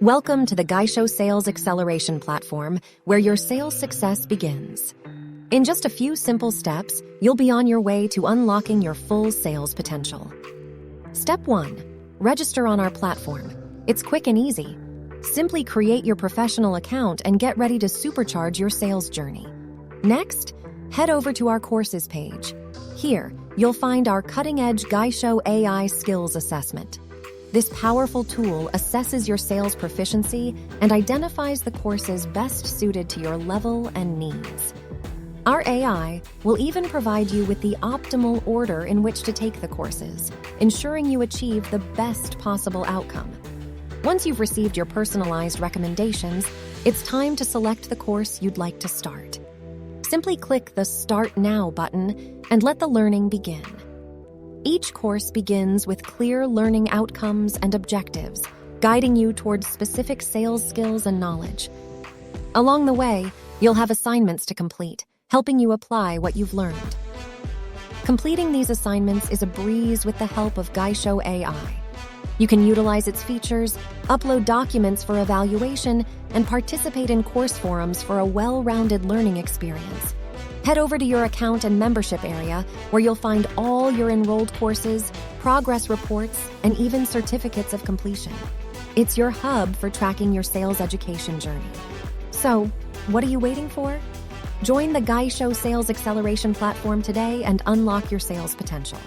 Welcome to the Gysho Sales Acceleration Platform, where your sales success begins. In just a few simple steps, you'll be on your way to unlocking your full sales potential. Step 1. Register on our platform. It's quick and easy. Simply create your professional account and get ready to supercharge your sales journey. Next, head over to our courses page. Here, you'll find our cutting-edge Gysho AI Skills Assessment. This powerful tool assesses your sales proficiency and identifies the courses best suited to your level and needs. Our AI will even provide you with the optimal order in which to take the courses, ensuring you achieve the best possible outcome. Once you've received your personalized recommendations, it's time to select the course you'd like to start. Simply click the Start Now button and let the learning begin. Each course begins with clear learning outcomes and objectives, guiding you towards specific sales skills and knowledge. Along the way, you'll have assignments to complete, helping you apply what you've learned. Completing these assignments is a breeze with the help of Gysho AI. You can utilize its features, upload documents for evaluation, and participate in course forums for a well-rounded learning experience. Head over to your account and membership area, where you'll find all your enrolled courses, progress reports, and even certificates of completion. It's your hub for tracking your sales education journey. So, what are you waiting for? Join the Gysho Sales Acceleration Platform today and unlock your sales potential.